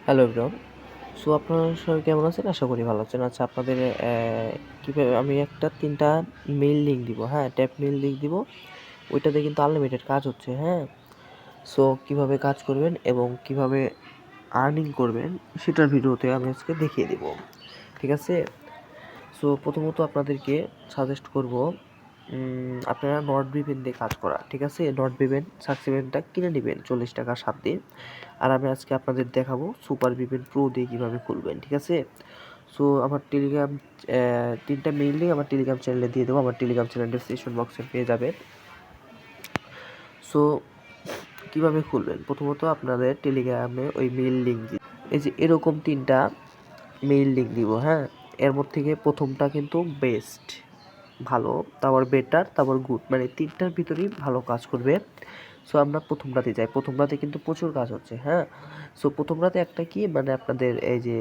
Hello everyone. So আপনারা সবাই কেমন আছেন? আশা করি ভালো আছেন। আচ্ছা আপনাদের কীভাবে আমি একটা ৩টা মেইল লিঙ্ক দিব, হ্যাঁ? ট্যাপ মেইল লিঙ্ক দিব। ওইটাতে কিন্তু আনলিমিটেড কাজ হচ্ছে, হ্যাঁ? সো কীভাবে কাজ করবেন এবং কীভাবে আর্নিং করবেন সেটার ভিডিওতে আমি আজকে দেখিয়ে দিব। ঠিক আছে? সো প্রথমত আপনাদেরকে সাজেস্ট করব আপনারা NordVPN দিয়ে কাজ করা। ঠিক আছে? NordVPN সাবস্ক্রিপশনটা কিনে নিবেন 40 টাকা 7 দিন। আর আমি আজকে আপনাদের দেখাবো সুপার VPN প্রো দিয়ে কীভাবে খুলবেন। ঠিক আছে? সো আমার টেলিগ্রাম ৩টা মেইল লিঙ্ক আমার টেলিগ্রাম চ্যানেলে দিয়ে দেবো। আমার টেলিগ্রাম চ্যানেল ডেসক্রিপশন বক্সে পেয়ে যাবেন। সো কীভাবে খুলবেন? প্রথমত আপনাদের টেলিগ্রামে ওই মেইল লিঙ্ক এই যে এরকম 3টা মেইল লিঙ্ক দিব, হ্যাঁ? এর মধ্যে থেকে প্রথমটা কিন্তু বেস্ট, ভালো, তারপর বেটার, তারপর গুড, মানে 3টার ভিতরেই ভালো কাজ করবে। সো আমরা প্রথমটাতে যাই। প্রথমটাতে কিন্তু প্রচুর কাজ হচ্ছে, হ্যাঁ? সো প্রথমটাতে একটা কি মানে আপনাদের এই যে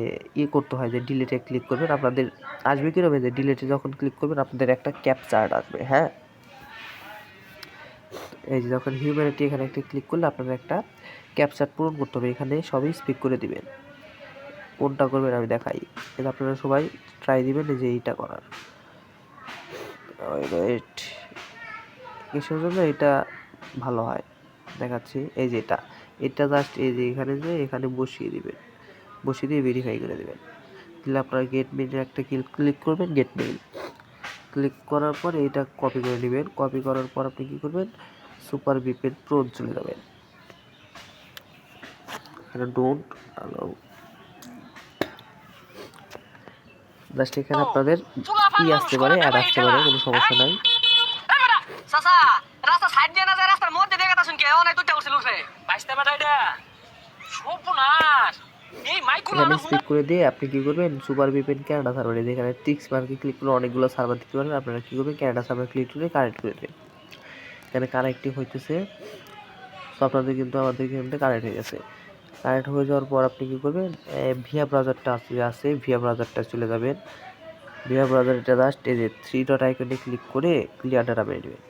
করতে হয় যে ডিলিটে ক্লিক করবেন, আপনাদের আসবে কীভাবে যে ডিলিটে যখন ক্লিক করবেন আপনাদের একটা ক্যাপচার্ট আসবে, হ্যাঁ? এই যে যখন হিউম্যানিটি এখানে একটা ক্লিক করলে আপনাদের একটা ক্যাপচার্ট পূরণ করতে হবে। এখানে সবই স্পিক করে দিবেন। কোনটা করবেন আমি দেখাই। এটা আপনারা সবাই ট্রাই দিবেন এই যে এইটা করার। ওয়েট, কিসের জন্য এটা ভালো হয় দেখাচ্ছি। এই যে এটা জাস্ট এই যে এখানে বসিয়ে দিবেন, বসিয়ে দিয়ে ভেরিফাই করে দেবেন। তাহলে আপনারা গেট মেইলে একটা ক্লিক করবেন। গেট মেইল ক্লিক করার পর এইটা কপি করে নেবেন। কপি করার পর আপনি কী করবেন? সুপার VPN প্রো চলে যাবেন। এখানে ডোন্ট অ্যালাউ, জাস্ট এখানে আপনাদের আসতে পারে, অ্যাড আসতে পারে, কোনো সমস্যা নাই। রাস্তা সাইড দিয়ে না যায়, রাস্তার মধ্যে দিয়ে কথা শুনকে অনেক দুইটা করছিল উঠে বাইসতে বেটা এটা সর্বনাশ। এই মাইকুল এখানে স্পিক করে দিয়ে আপনি কি করবেন? সুপার VPN কানাডা সার্ভারে এখানে টিক্স মার্কে ক্লিক করে অনেকগুলো সার্ভার দিতে পারেন। আপনারা কী করবেন? কানাডা সার্ভার ক্লিক করে কানেক্ট করে দেবেন। এখানে কানেক্টিং হইতেছে। সো আপনাদের কিন্তু আমাদের এখানে কানেক্ট হয়ে গেছে। কানেক্ট হয়ে যাওয়ার পর আপনি কী করবেন? ভিয়া ব্রাউজারটা আছে ভিয়া ব্রাউজারটা চলে যাবেন। ভিয়া ব্রাউজারটা জাস্ট এই যে 3 ডট আইকনে ক্লিক করে ক্লিয়ার ডাটা মেরে নেবেন।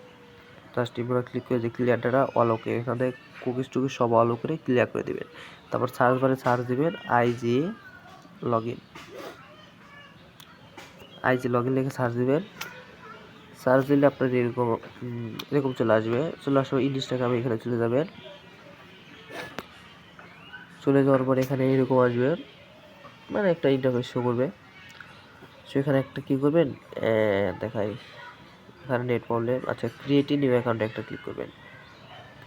জাস্ট এবার ক্লিক করে যে ক্লিয়ার ডাটা অল ওকে, এখানে কুকিজ টুকিজ সব অল করে ক্লিয়ার করে দেবেন। তারপর সার্চ বারে সার্চ দেবেন আইজি লগইন লিখে সার্চ দেবেন। সার্চ দিলে আপনার এরকম চলে আসবে। ইনস্টাগ্রামে এখানে চলে যাবেন। চলে যাওয়ার পর এখানে এরকম আসবে, মানে একটা ইন্টারফেস শো করবে। সো এখানে একটা কী করবেন? দেখাই, এখানে নেট প্রবলেম। আচ্ছা, ক্রিয়েট নিউ অ্যাকাউন্টে একটা ক্লিক করবেন।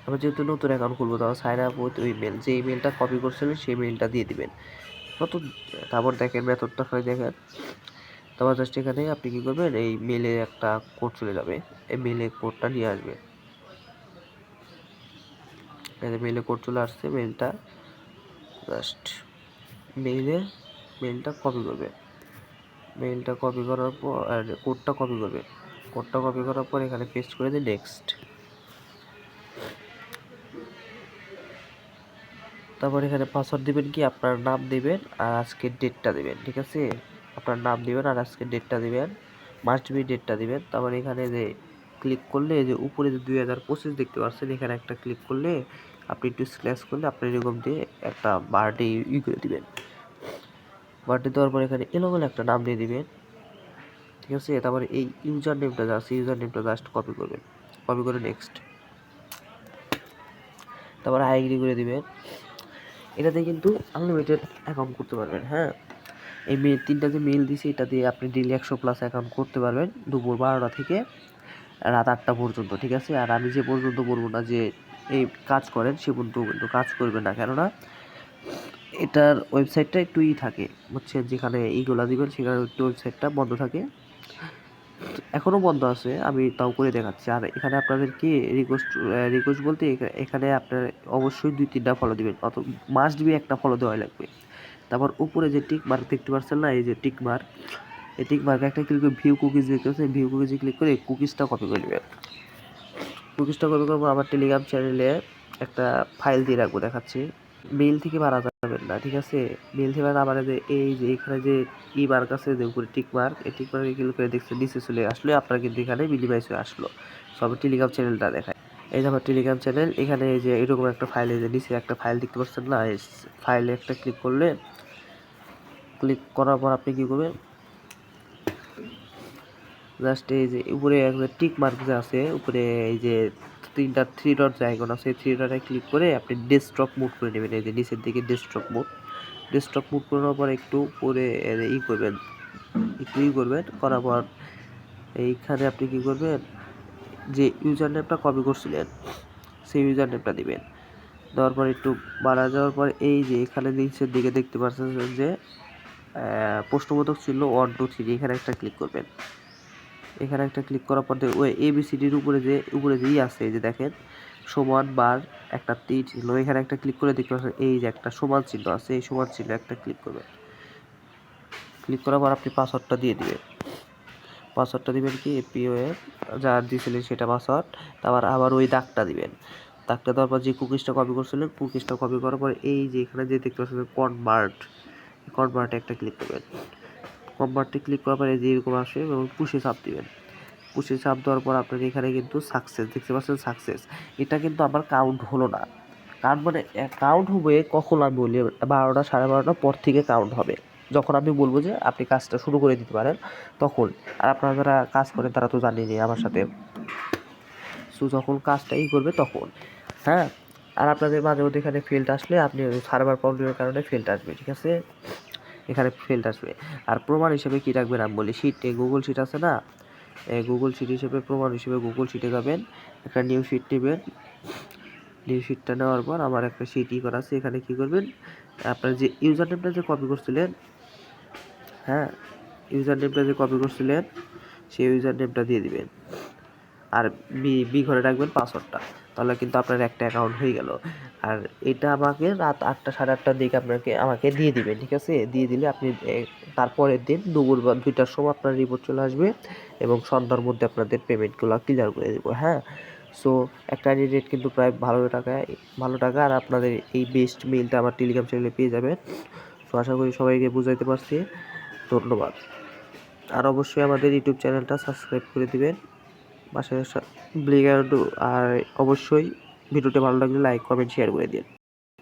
আমরা যেহেতু নতুন অ্যাকাউন্ট খুলবো, তাও সাইন আপ উইথ ইমেল, যে ইমেলটা কপি করছিলেন সেই মেলটা দিয়ে দিবেন। তারপর দেখেন মেথডটা দেখেন। তারপর জাস্ট এখানে আপনি কী করবেন? এই মেলে একটা কোড চলে যাবে, এই মেলে কোডটা নিয়ে আসবে। এই যে মেলে কোড চলে আসছে, মেলটা জাস্ট মেলটা কপি করবে। মেলটা কপি করার পর কোডটা কপি করবে। কোডটা কপি করার পর এখানে পেস্ট করে দিন নেক্সট। তারপর এখানে পাসওয়ার্ড দিবেন, কি আপনার নাম দিবেন আর আজকের ডেটটা দিবেন। ঠিক আছে? আপনার নাম দিবেন আর আজকের ডেটটা দিবেন, মাস্ট বি ডেটটা দিবেন। তারপর এখানে যে ক্লিক করলে যে উপরে যে 2025 দেখতে পাচ্ছেন, এখানে একটা ক্লিক করলে আপনি একটু স্ল্যাশ করলে আপনি এরকম দিয়ে একটা বার্থডে করে দিবেন। বার্থডে দেওয়ার পর এখানে এলোমেলো একটা নাম দিয়ে দিবেন। ঠিক আছে? তারপরে এই ইউজার নেমটা জাস্ট কপি করবেন, কপি করে নেক্সট। তারপর আই এগ্রি করে দিবেন। এটাতে কিন্তু আনলিমিটেড অ্যাকাউন্ট করতে পারবেন, হ্যাঁ? এই 3টা যে মেল দিছি এটা দিয়ে আপনি ডেইলি 100+ অ্যাকাউন্ট করতে পারবেন দুপুর 12টা থেকে রাত 8টা পর্যন্ত। ঠিক আছে? আর আমি যে পর্যন্ত বলবো না যে এই কাজ করেন, সে পর্যন্ত কিন্তু কাজ করবেন না, কেননা এটার ওয়েবসাইটটা একটু থাকে, বুঝছেন? যেখানে এইগুলা দিবেন সেখানে একটু ওয়েবসাইটটা বন্ধ থাকে, এখনও বন্ধ আছে, আমি তাও করে দেখাচ্ছি। আর এখানে আপনাদেরকে রিকোয়েস্ট বলতে এখানে আপনার অবশ্যই 2-3টা ফলো দিবেন, অত মাস্ট বি একটা ফলো দেওয়া লাগবে। তারপর উপরে যে টিক মার্ক দেখতে পাচ্ছেন না, এই যে টিক মার্ক, এই টিক মার্কে একটা ক্লিক করে ভিউ কুকিজ দেখতে পাচ্ছেন, ভিউ কুকিজে ক্লিক করে কুকিজটা কপি করে নেবেন। কুকিজটা কপি করবো, আমার টেলিগ্রাম চ্যানেলে একটা ফাইল দিয়ে রাখবো, দেখাচ্ছি। মেইল থেকে মারা যাবেন না, ঠিক আছে? মেইল থেকে না মারা, যে এই যে এখানে যে মার্ক আছে যে উপরে টিক মার্ক, এই টিক মার্কে ক্লিক করে দেখছেন নিচে চলে আসলে আপনার কিন্তু এখানে মিনিমাইজ হয়ে আসলো। সব টেলিগ্রাম চ্যানেলটা দেখায়। এই যে আমার টেলিগ্রাম চ্যানেল, এখানে এই যে এরকম একটা ফাইল, এই যে নিচে একটা ফাইল দেখতে পাচ্ছেন না, এই ফাইলে একটা ক্লিক করলে, ক্লিক করার পর আপনি কী করবেন, জাস্ট এই যে উপরে একটা টিক মার্ক যে আছে উপরে, এই যে তিনটা থ্রি ডট যে আইকন আছে, থ্রি ডটে ক্লিক করে আপনি ডেস্কটপ মুড করে নেবেন। এই যে নিচের দিকে ডেস্কটপ মুড করার পর একটু উপরে করবেন, করার পর এইখানে আপনি কী করবেন, যে ইউজার নেমটা কপি করছিলেন সেই ইউজার নেমটা দিবেন। দেওয়ার পর একটু বাড়া যাওয়ার পর এই যে এখানে নিচের দিকে দেখতে পাচ্ছেন যে প্রশ্নবোধক ছিল 1 2 3, এখানে একটা ক্লিক করবেন। এখানে একটা ক্লিক করার পর ওই ABCDর উপরে যে আছে, এই যে দেখেন সমান বার একটা তীর ছিল, এখানে একটা ক্লিক করে দেখতে পাচ্ছেন এই যে একটা সমান চিহ্ন আছে, এই সমান চিহ্ন একটা ক্লিক করবেন। ক্লিক করার পর আপনি পাসওয়ার্ডটা দিয়ে দিবেন। পাসওয়ার্ডটা দিবেন কি POF যা দিয়েছিলেন সেটা পাসওয়ার্ড, তারপর আবার ওই দাগটা দিবেন। দাগটা দেওয়ার পর যে কুকিজটা কপি করছিলেন, কুকিজটা কপি করার পর এই যে এখানে যে দেখতে পাচ্ছেন কনভার্টে একটা ক্লিক করবেন। কনভার্টে ক্লিক করার পর এই যে এরকম আসবে এবং পুশে চাপ দিবেন। পুশে চাপ দেওয়ার পর আপনার এখানে কিন্তু সাকসেস দেখতে পাচ্ছেন, সাকসেস। এটা কিন্তু আমার কাউন্ট হলো না, কারণ মানে কাউন্ট হবে কখন আমি বলি 12টা 12:30 পর থেকে কাউন্ট হবে, যখন আমি বলবো যে আপনি কাজটা শুরু করে দিতে পারেন তখন। আর আপনারা যারা কাজ করেন তারা তো জানেনই আমার সাথে, সো যখন কাজটা করবে তখন, হ্যাঁ। আর আপনাদের মাঝে মধ্যে এখানে ফেল্ড আসলে আপনি সার্ভার প্রবলেমের কারণে ফেল্ড আসবে, ঠিক আছে, এখানে ফেল্ড আসবে। আর প্রমাণ হিসেবে কী রাখবেন আমি বলি, গুগল শিট আছে না, গুগল শিট হিসেবে প্রমাণ হিসেবে গুগল শিটে যাবেন, একটা নিউ শিট নেবেন। নিউ শিটটা নেওয়ার পর আমার একটা শিট করা আছে, এখানে কী করবেন, আপনার যে ইউজার নেমটা যে কপি করছিলেন, হ্যাঁ, ইউজার নেমটা যে কপি করছিলেন সেই ইউজার নেমটা দিয়ে দিবেন। আর বি ঘরে রাখবেন পাসওয়ার্ডটা, তাহলে কিন্তু আপনার একটা অ্যাকাউন্ট হয়ে গেল। আর এটা আমাকে রাত 8টা 8:30টার দিকে আমাকে দিয়ে দিবেন, ঠিক আছে। দিয়ে দিলে আপনি তারপরের দিন দুপুর বা 2টার সময় আপনার রিপোর্ট চলে আসবে এবং সন্ধ্যার মধ্যে আপনাদের পেমেন্টগুলো ক্লিয়ার করে দেবো, হ্যাঁ। সো একটা আইডি রেট কিন্তু প্রায় ভালো টাকা। আর আপনাদের এই বেস্ট মেইলটা আমার টেলিগ্রাম চ্যানেলে পেয়ে যাবেন। সো আশা করি সবাইকে বুঝাইতে পারছি, ধন্যবাদ। আর অবশ্যই আমাদের ইউটিউব চ্যানেলটা সাবস্ক্রাইব করে দিবেন, পাশে আর অবশ্যই ভিডিওটি ভালো লাগলে লাইক কমেন্ট শেয়ার করে দিন।